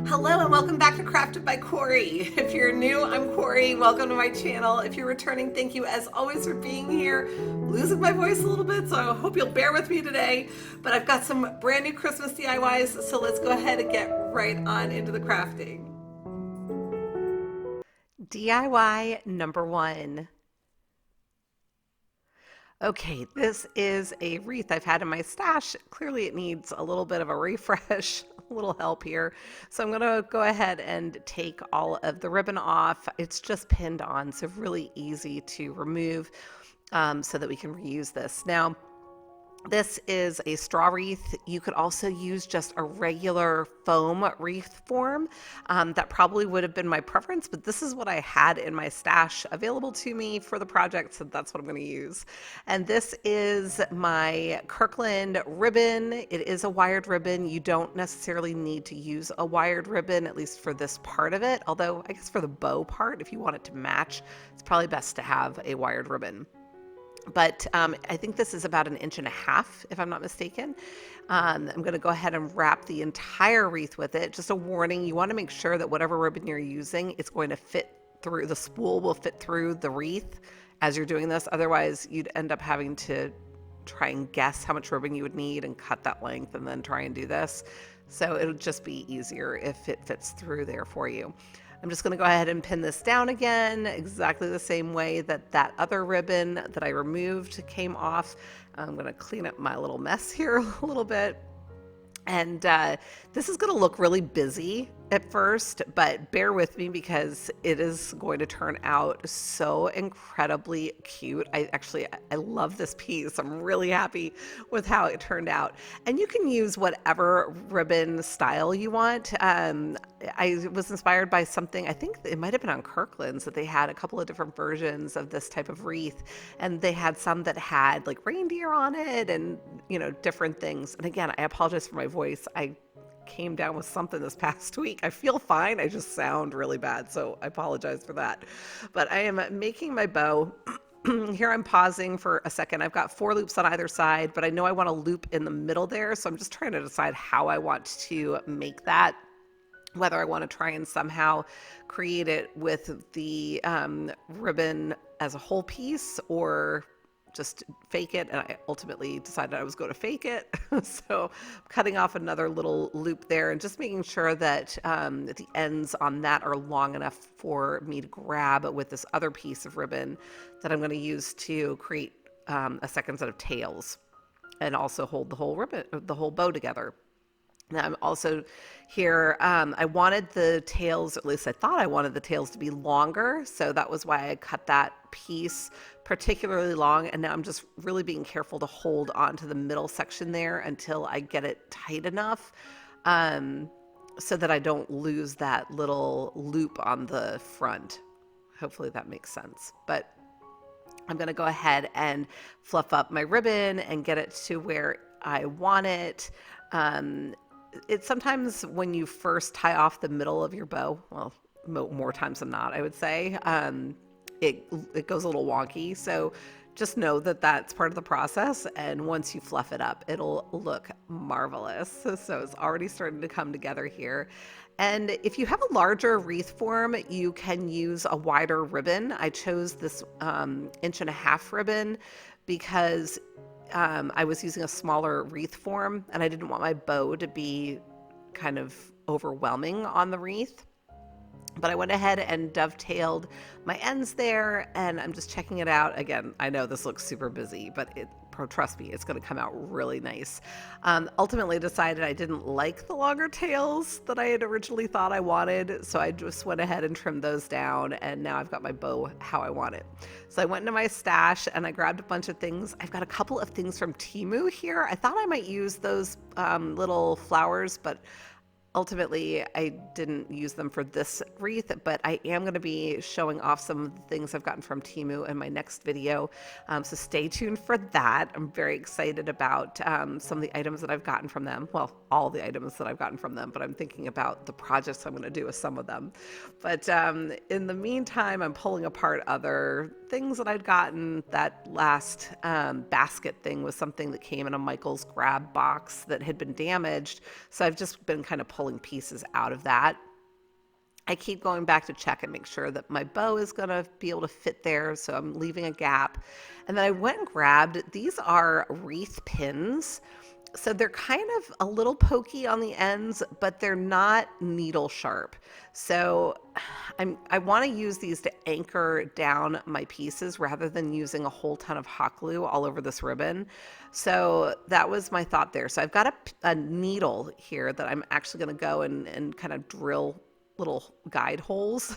Hello and welcome back to Crafted by Corie. If you're new, I'm Corie. Welcome to my channel. If you're returning, thank you as always for being here. I'm losing my voice a little bit, so I hope you'll bear with me today. But I've got some brand new Christmas DIYs, so let's go ahead and get right on into the crafting. DIY number one. Okay, this is a wreath I've had in my stash. Clearly it needs a little bit of a refresh, a little help here. So I'm gonna go ahead and take all of the ribbon off. It's just pinned on, so really easy to remove so that we can reuse this. Now, this is a straw wreath. You could also use just a regular foam wreath form. That probably would have been my preference, but this is what I had in my stash available to me for the project, so that's what I'm going to use. And this is my Kirkland ribbon. It is a wired ribbon. You don't necessarily need to use a wired ribbon, at least for this part of it, although I guess for the bow part, if you want it to match, it's probably best to have a wired ribbon. But I think this is about 1.5 inches, if I'm not mistaken. I'm going to go ahead and wrap the entire wreath with it. Just a warning, you want to make sure that whatever ribbon you're using, it's going to fit through, the spool will fit through the wreath as you're doing this. Otherwise, you'd end up having to try and guess how much ribbon you would need and cut that length and then try and do this. So it'll just be easier if it fits through there for you. I'm just going to go ahead and pin this down again, exactly the same way that that other ribbon that I removed came off. I'm going to clean up my little mess here a little bit. And this is going to look really busy at first, but bear with me because it is going to turn out so incredibly cute. I love this piece. I'm really happy with how it turned out. And you can use whatever ribbon style you want. I was inspired by something, I think it might have been on Kirkland's, that they had a couple of different versions of this type of wreath. And they had some that had like reindeer on it and, different things. And again, I apologize for my voice. I came down with something this past week. I feel fine. I just sound really bad. So I apologize for that. But I am making my bow. Here I'm pausing for a second. I've got 4 loops on either side, but I know I want to loop in the middle there. So I'm just trying to decide how I want to make that. Whether I want to try and somehow create it with the ribbon as a whole piece or just fake it. And I ultimately decided I was going to fake it. So I'm cutting off another little loop there and just making sure that the ends on that are long enough for me to grab with this other piece of ribbon that I'm going to use to create a second set of tails and also hold the whole ribbon, the whole bow together. Now I'm also here, I wanted the tails, at least I thought I wanted the tails to be longer. So that was why I cut that piece particularly long. And now I'm just really being careful to hold on to the middle section there until I get it tight enough so that I don't lose that little loop on the front. Hopefully that makes sense. But I'm going to go ahead and fluff up my ribbon and get it to where I want it. It's sometimes when you first tie off the middle of your bow, well, more times than not, I would say, it goes a little wonky. So just know that that's part of the process. And once you fluff it up, it'll look marvelous. So it's already starting to come together here. And if you have a larger wreath form, you can use a wider ribbon. I chose this 1.5 inch ribbon because I was using a smaller wreath form and I didn't want my bow to be kind of overwhelming on the wreath. But I went ahead and dovetailed my ends there and I'm just checking it out. Again, I know this looks super busy, but trust me, it's going to come out really nice. Ultimately decided I didn't like the longer tails that I had originally thought I wanted. So I just went ahead and trimmed those down and now I've got my bow how I want it. So I went into my stash and I grabbed a bunch of things. I've got a couple of things from Temu here. I thought I might use those little flowers, but ultimately, I didn't use them for this wreath, but I am going to be showing off some of the things I've gotten from Temu in my next video. So stay tuned for that. I'm very excited about some of the items that I've gotten from them. Well, all the items that I've gotten from them, but I'm thinking about the projects I'm going to do with some of them. But in the meantime, I'm pulling apart other things that I'd gotten. That last basket thing was something that came in a Michael's Grab box that had been damaged. So I've just been kind of pulling pieces out of that. I keep going back to check and make sure that my bow is going to be able to fit there, so I'm leaving a gap. And then I went and grabbed, these are wreath pins. So they're kind of a little pokey on the ends, but they're not needle sharp. So I want to use these to anchor down my pieces rather than using a whole ton of hot glue all over this ribbon. So that was my thought there. So I've got a needle here that I'm actually going to go and kind of drill little guide holes,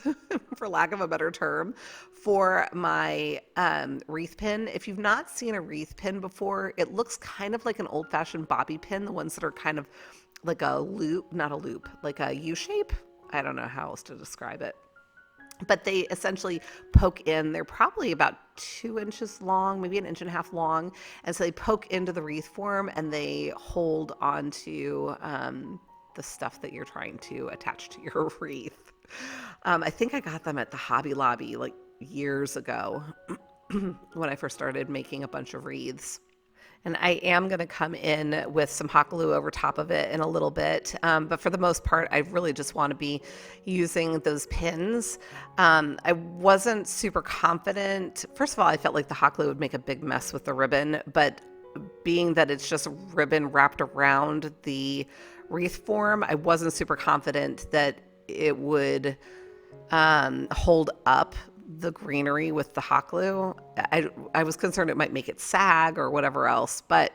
for lack of a better term, for my wreath pin. If you've not seen a wreath pin before, it looks kind of like an old-fashioned bobby pin, the ones that are kind of like a loop, not a loop, like a U shape. I don't know how else to describe it. But they essentially poke in. They're probably about 2 inches long, maybe 1.5 inches long. And so they poke into the wreath form and they hold onto the stuff that you're trying to attach to your wreath. I think I got them at the Hobby Lobby like years ago when I first started making a bunch of wreaths. And I am going to come in with some hot glue over top of it in a little bit. But for the most part, I really just want to be using those pins. I wasn't super confident. First of all, I felt like the hot glue would make a big mess with the ribbon, but being that it's just ribbon wrapped around the wreath form, I wasn't super confident that it would hold up the greenery with the hot glue. I was concerned it might make it sag or whatever else, but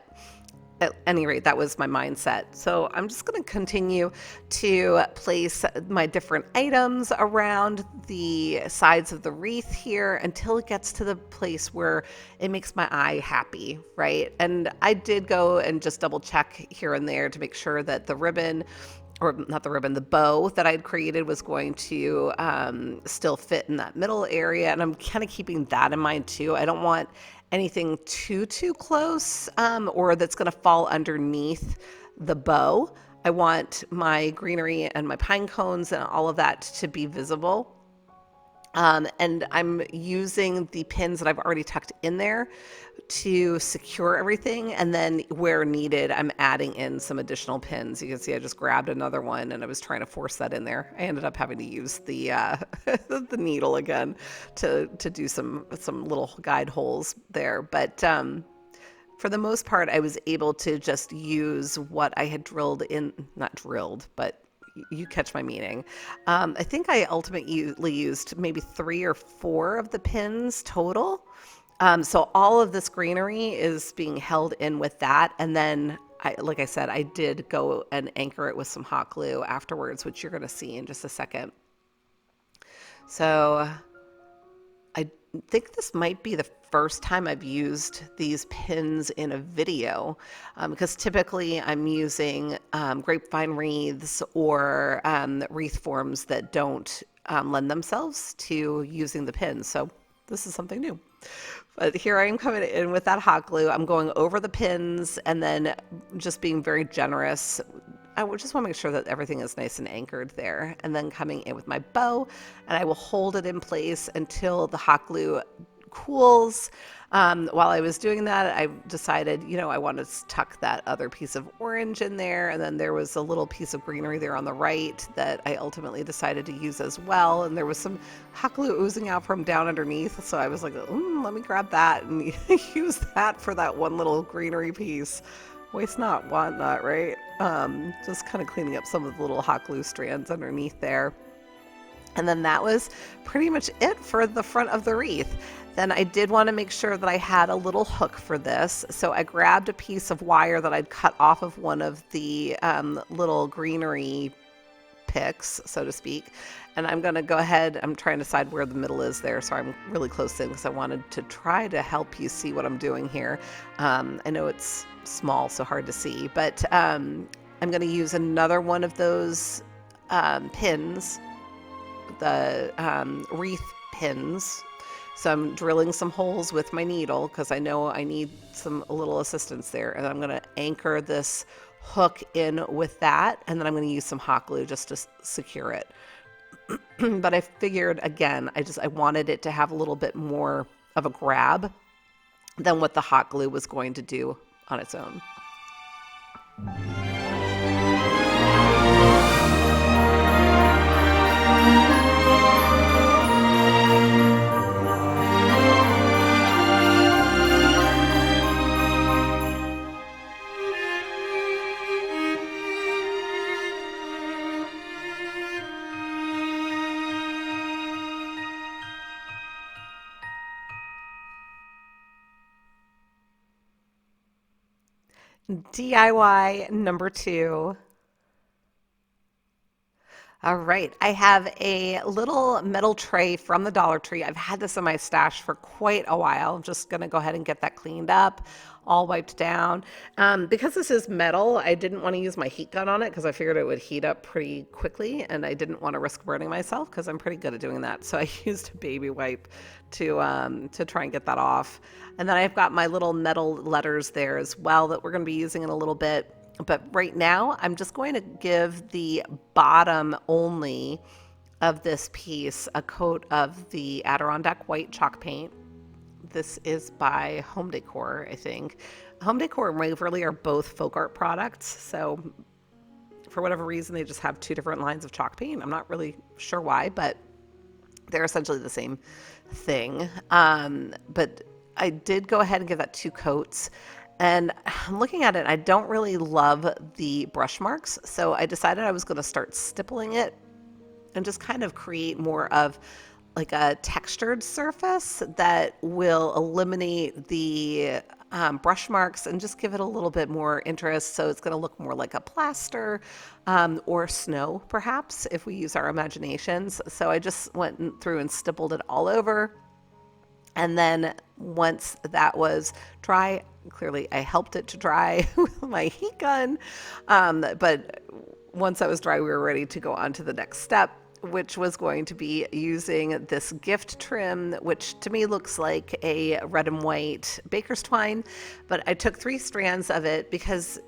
at any rate, that was my mindset. So I'm just going to continue to place my different items around the sides of the wreath here until it gets to the place where it makes my eye happy, right? And I did go and just double check here and there to make sure that the ribbon, or not the ribbon, the bow that I'd created was going to still fit in that middle area. And I'm kind of keeping that in mind too. I don't want anything too close or that's going to fall underneath the bow. I want my greenery and my pine cones and all of that to be visible. And I'm using the pins that I've already tucked in there to secure everything. And then where needed, I'm adding in some additional pins. You can see I just grabbed another one and I was trying to force that in there. I ended up having to use the the needle again to do some little guide holes there. But for the most part, I was able to just use what I had drilled in, not drilled, but you catch my meaning. I think I ultimately used maybe 3 or 4 of the pins total. So all of this greenery is being held in with that. And then, like I said, I did go and anchor it with some hot glue afterwards, which you're going to see in just a second. So I think this might be the first time I've used these pins in a video, because typically I'm using grapevine wreaths or wreath forms that don't lend themselves to using the pins. So this is something new. But here I am coming in with that hot glue. I'm going over the pins and then just being very generous. I just want to make sure that everything is nice and anchored there. And then coming in with my bow, and I will hold it in place until the hot glue cools. While I was doing that, I decided, I wanted to tuck that other piece of orange in there. And then there was a little piece of greenery there on the right that I ultimately decided to use as well. And there was some hot glue oozing out from down underneath. So I was like, let me grab that and use that for that one little greenery piece. Waste not, want not, right? Just kind of cleaning up some of the little hot glue strands underneath there. And then that was pretty much it for the front of the wreath. Then I did want to make sure that I had a little hook for this. So I grabbed a piece of wire that I'd cut off of one of the little greenery picks, so to speak. And I'm going to go ahead, I'm trying to decide where the middle is there. So I'm really close in because I wanted to try to help you see what I'm doing here. I know it's small, so hard to see, but I'm going to use another one of those pins, the wreath pins. So I'm drilling some holes with my needle because I know I need a little assistance there. And I'm going to anchor this hook in with that. And then I'm going to use some hot glue just to secure it. But I figured, again, I wanted it to have a little bit more of a grab than what the hot glue was going to do on its own. DIY number 2. All right, I have a little metal tray from the Dollar Tree. I've had this in my stash for quite a while. I'm just gonna go ahead and get that cleaned up, all wiped down. Because this is metal, I didn't want to use my heat gun on it because I figured it would heat up pretty quickly, and I didn't want to risk burning myself because I'm pretty good at doing that. So I used a baby wipe to try and get that off. And then I've got my little metal letters there as well that we're going to be using in a little bit. But right now, I'm just going to give the bottom only of this piece a coat of the Adirondack white chalk paint. This is by Home Decor, I think. Home Decor and Waverly are both folk art products, so for whatever reason, they just have 2 different lines of chalk paint. I'm not really sure why, but they're essentially the same thing. But I did go ahead and give that 2 coats. And I'm looking at it, I don't really love the brush marks, so I decided I was going to start stippling it and just kind of create more of like a textured surface that will eliminate the brush marks and just give it a little bit more interest. So it's going to look more like a plaster or snow, perhaps, if we use our imaginations. So I just went through and stippled it all over. And then once that was dry, clearly I helped it to dry with my heat gun. But once that was dry, we were ready to go on to the next step, which was going to be using this gift trim, which to me looks like a red and white baker's twine. But I took 3 strands of it because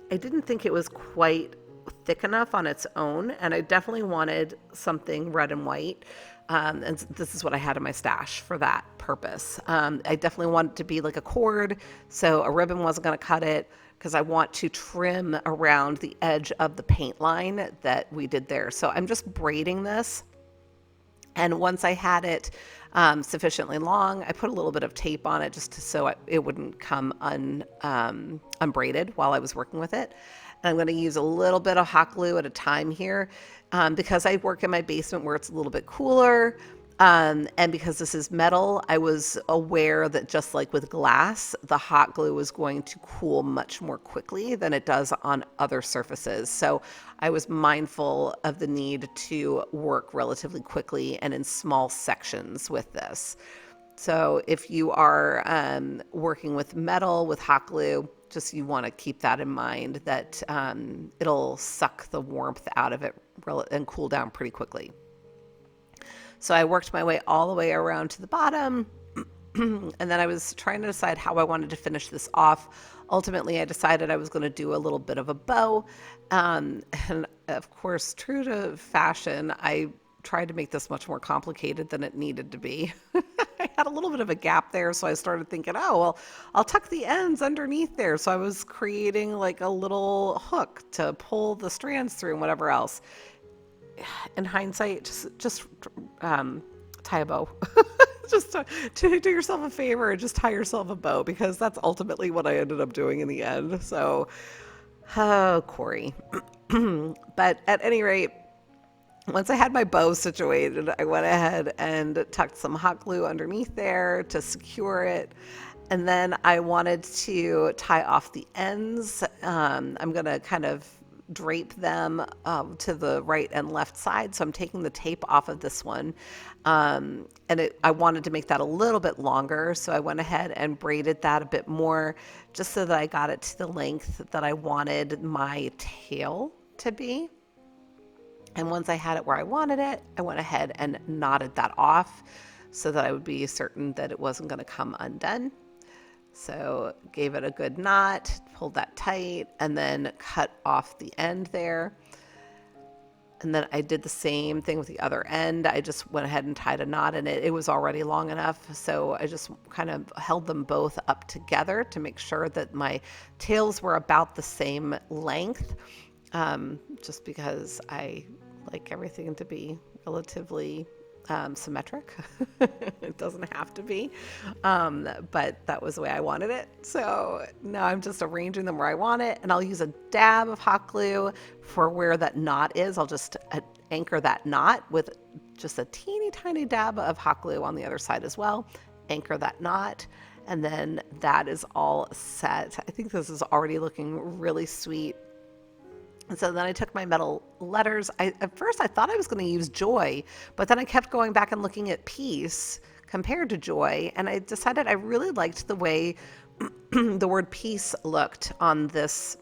I didn't think it was quite thick enough on its own. And I definitely wanted something red and white. And this is what I had in my stash for that purpose. I definitely want it to be like a cord, so a ribbon wasn't going to cut it because I want to trim around the edge of the paint line that we did there. So I'm just braiding this. And once I had it sufficiently long, I put a little bit of tape on it just so it wouldn't come unbraided while I was working with it. And I'm going to use a little bit of hot glue at a time here because I work in my basement where it's a little bit cooler. And because this is metal, I was aware that just like with glass, the hot glue was going to cool much more quickly than it does on other surfaces. So I was mindful of the need to work relatively quickly and in small sections with this. So if you are working with metal with hot glue, just you want to keep that in mind that it'll suck the warmth out of it and cool down pretty quickly. So I worked my way all the way around to the bottom, and then I was trying to decide how I wanted to finish this off. Ultimately, I decided I was going to do a little bit of a bow, and of course, true to fashion, I tried to make this much more complicated than it needed to be. I had a little bit of a gap there, so I started thinking, oh, well, I'll tuck the ends underneath there. So I was creating like a little hook to pull the strands through and whatever else. In hindsight, just tie a bow. Just to do yourself a favor and just tie yourself a bow, because that's ultimately what I ended up doing in the end. So, oh, Corie. But at any rate, once I had my bow situated, I went ahead and tucked some hot glue underneath there to secure it. And then I wanted to tie off the ends. I'm going to kind of drape them to the right and left side. So I'm taking the tape off of this one. And I wanted to make that a little bit longer. So I went ahead and braided that a bit more just so that I got it to the length that I wanted my tail to be. And once I had it where I wanted it, I went ahead and knotted that off so that I would be certain that it wasn't going to come undone. So gave it a good knot, pulled that tight, and then cut off the end there. And then I did the same thing with the other end. I just went ahead and tied a knot in it. It was already long enough. So I just kind of held them both up together to make sure that my tails were about the same length, just because I like everything to be relatively symmetric. It doesn't have to be, but that was the way I wanted it. So now I'm just arranging them where I want it, and I'll use a dab of hot glue for where that knot is. I'll just anchor that knot with just a teeny tiny dab of hot glue on the other side as well. Anchor that knot, and then that is all set. I think this is already looking really sweet. And so then I took my metal letters. At first I thought I was going to use joy, but then I kept going back and looking at peace compared to joy, and I decided I really liked the way the word peace looked on this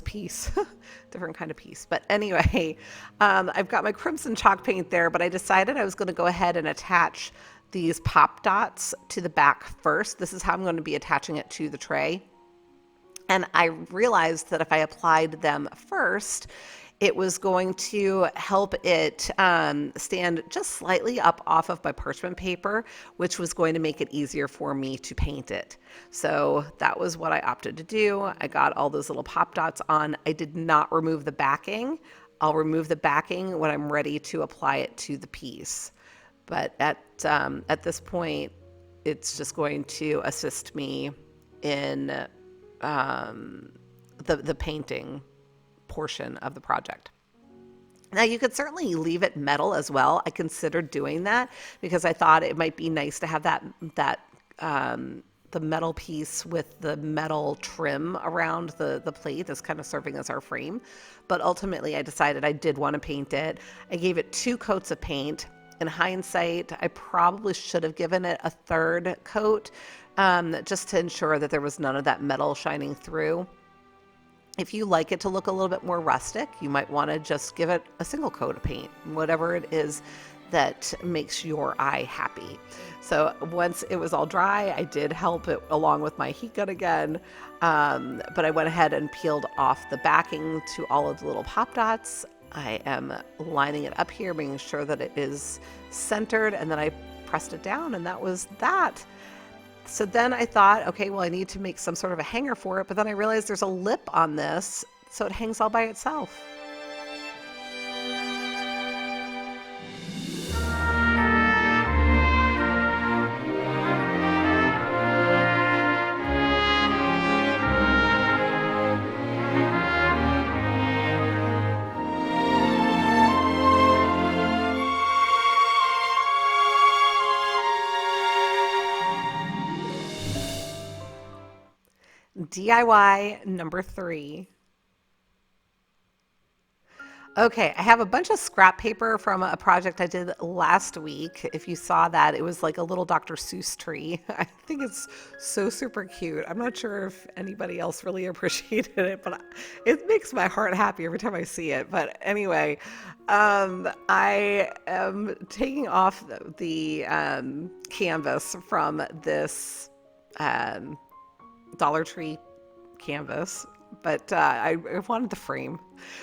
piece. Different kind of piece. But anyway, I've got my crimson chalk paint there, but I decided I was going to go ahead and attach these pop dots to the back first. This is how I'm going to be attaching it to the tray. And I realized that if I applied them first, it was going to help it stand just slightly up off of my parchment paper, which was going to make it easier for me to paint it. So that was what I opted to do. I got all those little pop dots on. I did not remove the backing. I'll remove the backing when I'm ready to apply it to the piece. But at this point, it's just going to assist me in the painting portion of the project. Now you could certainly leave it metal as well. I considered doing that because I thought it might be nice to have that the metal piece with the metal trim around the plate that's kind of serving as our frame. But ultimately I decided I did want to paint it. I gave it 2 coats of paint. In hindsight, I probably should have given it a 3rd coat, just to ensure that there was none of that metal shining through. If you like it to look a little bit more rustic, you might want to just give it a single coat of paint, whatever it is that makes your eye happy. So once it was all dry, I did help it along with my heat gun again, but I went ahead and peeled off the backing to all of the little pop dots. I am lining it up here, making sure that it is centered, and then I pressed it down, and that was that. So then I thought, okay, well, I need to make some sort of a hanger for it, but then I realized there's a lip on this, so it hangs all by itself. DIY number 3. Okay, I have a bunch of scrap paper from a project I did last week. If you saw that, it was like a little Dr. Seuss tree. I think it's so super cute. I'm not sure if anybody else really appreciated it, but it makes my heart happy every time I see it. But anyway, I am taking off the canvas from this Dollar Tree canvas, but I wanted the frame.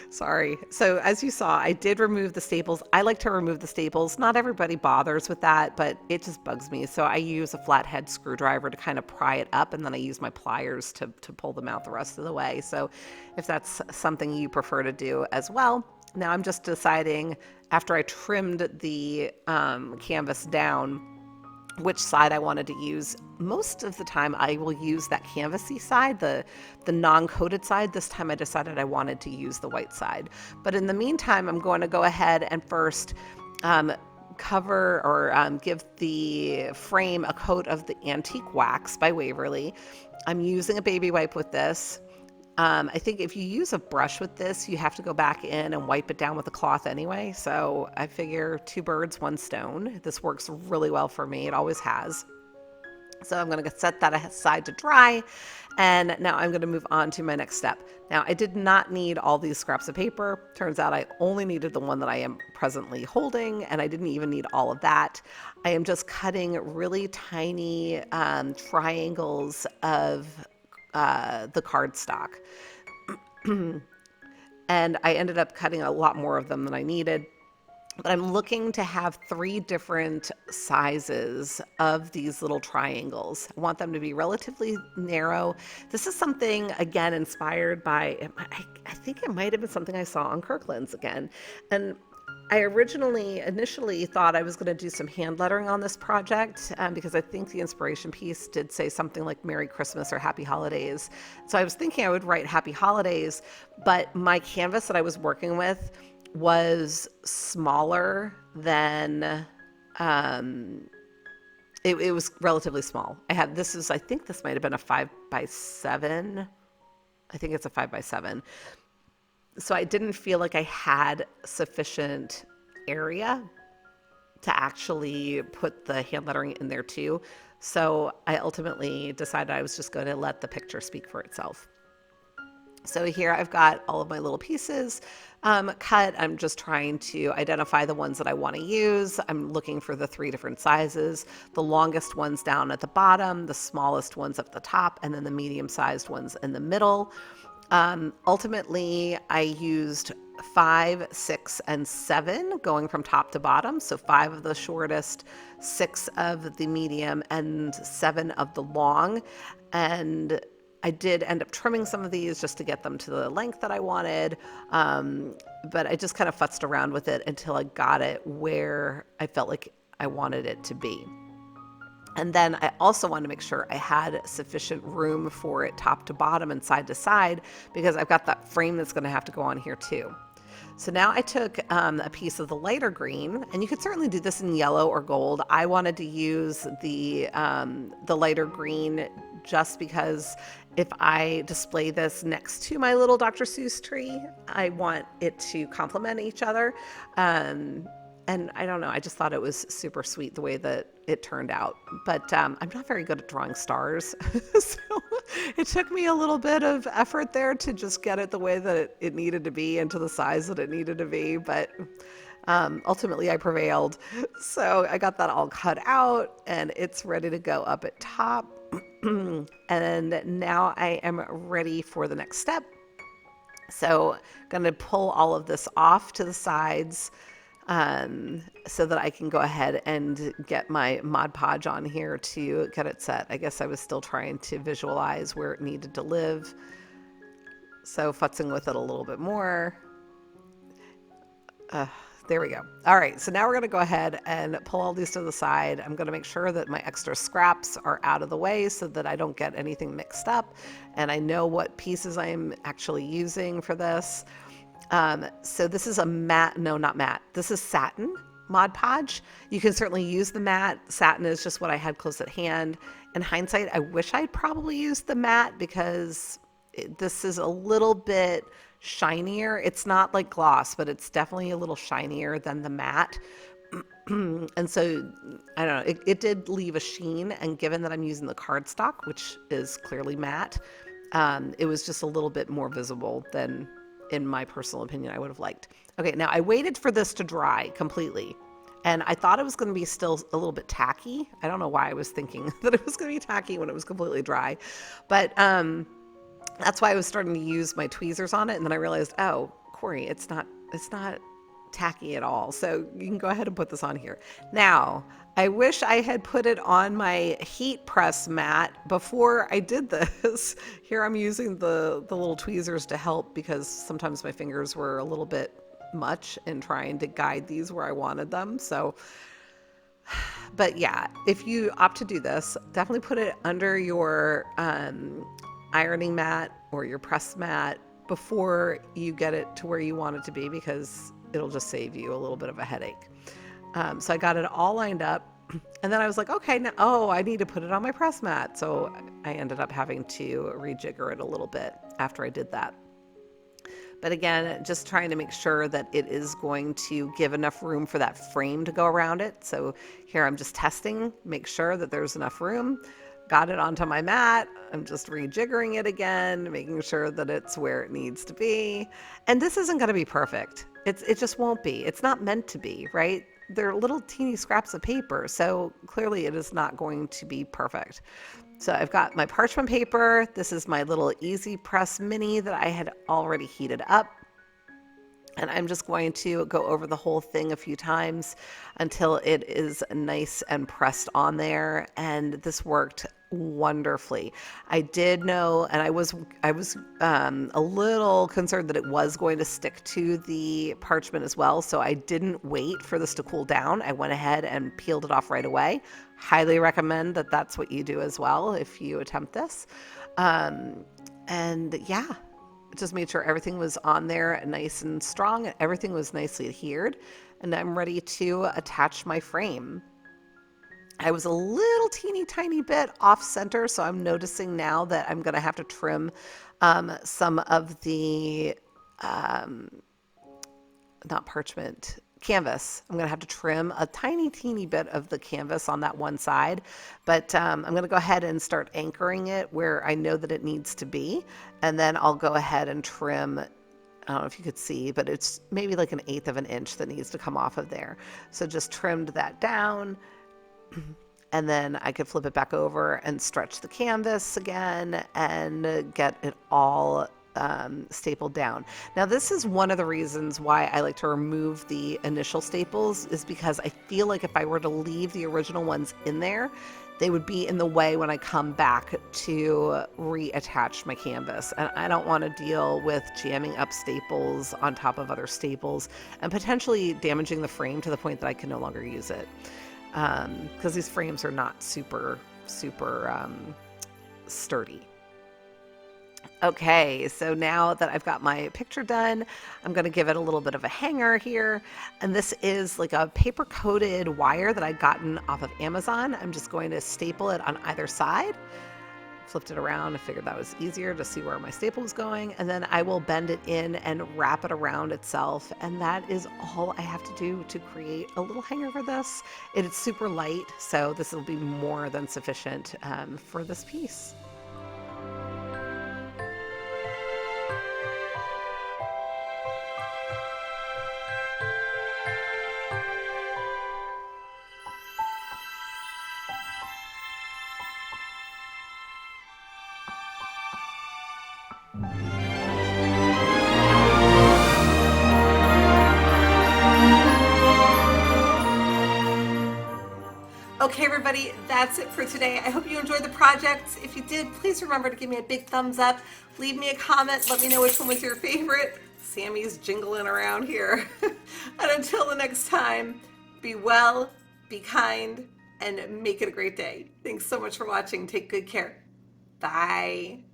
Sorry. So as you saw, I did remove the staples. I like to remove the staples. Not everybody bothers with that, but it just bugs me. So I use a flathead screwdriver to kind of pry it up, and then I use my pliers to pull them out the rest of the way. So if that's something you prefer to do as well. Now I'm just deciding, after I trimmed the canvas down, which side I wanted to use. Most of the time I will use that canvasy side, the non-coated side. This time I decided I wanted to use the white side. But in the meantime, I'm going to go ahead and first cover or give the frame a coat of the antique wax by Waverly. I'm using a baby wipe with this. I think if you use a brush with this, you have to go back in and wipe it down with a cloth anyway. So I figure 2 birds, 1 stone. This works really well for me. It always has. So I'm going to set that aside to dry. And now I'm going to move on to my next step. Now, I did not need all these scraps of paper. Turns out I only needed the one that I am presently holding, and I didn't even need all of that. I am just cutting really tiny triangles of the cardstock. and I ended up cutting a lot more of them than I needed. But I'm looking to have 3 different sizes of these little triangles. I want them to be relatively narrow. This is something, again, inspired by, I think it might have been something I saw on Kirkland's again. And I initially thought I was going to do some hand lettering on this project, because I think the inspiration piece did say something like Merry Christmas or Happy Holidays. So I was thinking I would write Happy Holidays, but my canvas that I was working with was smaller than, it was relatively small. I think this might have been a 5x7. I think it's a 5x7. So I didn't feel like I had sufficient area to actually put the hand lettering in there too. So I ultimately decided I was just going to let the picture speak for itself. So here I've got all of my little pieces cut. I'm just trying to identify the ones that I want to use. I'm looking for the 3 different sizes, the longest ones down at the bottom, the smallest ones up the top, and then the medium-sized ones in the middle. Ultimately, I used 5, 6, and 7 going from top to bottom. So 5 of the shortest, 6 of the medium, and 7 of the long. And I did end up trimming some of these just to get them to the length that I wanted. But I just kind of futzed around with it until I got it where I felt like I wanted it to be. And then I also wanted to make sure I had sufficient room for it top to bottom and side to side, because I've got that frame that's going to have to go on here too. So now I took a piece of the lighter green, and you could certainly do this in yellow or gold. I wanted to use the lighter green just because if I display this next to my little Dr. Seuss tree, I want it to complement each other. And I don't know, I just thought it was super sweet the way that it turned out. But I'm not very good at drawing stars. So it took me a little bit of effort there to just get it the way that it needed to be and to the size that it needed to be. But ultimately I prevailed. So I got that all cut out and it's ready to go up at top. And now I am ready for the next step. So I'm going to pull all of this off to the sides, so that I can go ahead and get my Mod Podge on here to get it set. I guess I was still trying to visualize where it needed to live. So futzing with it a little bit more. There we go. All right, so now we're going to go ahead and pull all these to the side. I'm going to make sure that my extra scraps are out of the way so that I don't get anything mixed up. And I know what pieces I'm actually using for this. So this is a matte, no, not matte. This is satin Mod Podge. You can certainly use the matte. Satin is just what I had close at hand. In hindsight, I wish I'd probably used the matte because this is a little bit shinier. It's not like gloss, but it's definitely a little shinier than the matte. And so, I don't know, it did leave a sheen. And given that I'm using the cardstock, which is clearly matte, it was just a little bit more visible than, in my personal opinion, I would have liked. Okay, now I waited for this to dry completely. And I thought it was going to be still a little bit tacky. I don't know why I was thinking that it was going to be tacky when it was completely dry. But that's why I was starting to use my tweezers on it. And then I realized, oh, Corie, it's not tacky at all. So you can go ahead and put this on here. Now, I wish I had put it on my heat press mat before I did this. Here I'm using the little tweezers to help because sometimes my fingers were a little bit much in trying to guide these where I wanted them. So, but yeah, if you opt to do this, definitely put it under your ironing mat or your press mat before you get it to where you want it to be, because it'll just save you a little bit of a headache. So I got it all lined up, and then I was like, okay, now, I need to put it on my press mat. So I ended up having to rejigger it a little bit after I did that. But again, just trying to make sure that it is going to give enough room for that frame to go around it. So here I'm just testing, make sure that there's enough room. Got it onto my mat. I'm just rejiggering it again, making sure that it's where it needs to be. And this isn't going to be perfect. It just won't be. It's not meant to be, right? They're little teeny scraps of paper, so clearly it is not going to be perfect. So I've got my parchment paper. This is my little Easy Press Mini that I had already heated up. And I'm just going to go over the whole thing a few times until it is nice and pressed on there. And this worked wonderfully. I did know, and I was a little concerned that it was going to stick to the parchment as well. So I didn't wait for this to cool down. I went ahead and peeled it off right away. Highly recommend that that's what you do as well if you attempt this. And yeah, just made sure everything was on there nice and strong. Everything was nicely adhered, and I'm ready to attach my frame. I was a little teeny tiny bit off center, so I'm noticing now that I'm going to have to trim some of the not parchment, canvas. I'm going to have to trim a tiny, teeny bit of the canvas on that one side, but I'm going to go ahead and start anchoring it where I know that it needs to be, and then I'll go ahead and trim. I don't know if you could see, but it's maybe like 1/8 of an inch that needs to come off of there. So just trimmed that down, and then I could flip it back over and stretch the canvas again and get it all stapled down. Now this is one of the reasons why I like to remove the initial staples, is because I feel like if I were to leave the original ones in there, they would be in the way when I come back to reattach my canvas. And I don't want to deal with jamming up staples on top of other staples and potentially damaging the frame to the point that I can no longer use it. Because these frames are not super sturdy. Okay, so now that I've got my picture done, I'm going to give it a little bit of a hanger here. And this is like a paper coated wire that I'd gotten off of Amazon. I'm just going to staple it on either side. Flipped it around. I figured that was easier to see where my staple was going. And then I will bend it in and wrap it around itself. And that is all I have to do to create a little hanger for this. It is super light, so this will be more than sufficient for this piece. Okay, everybody, that's it for today. I hope you enjoyed the project. If you did, please remember to give me a big thumbs up. Leave me a comment. Let me know which one was your favorite. Sammy's jingling around here. And until the next time, be well, be kind, and make it a great day. Thanks so much for watching. Take good care. Bye.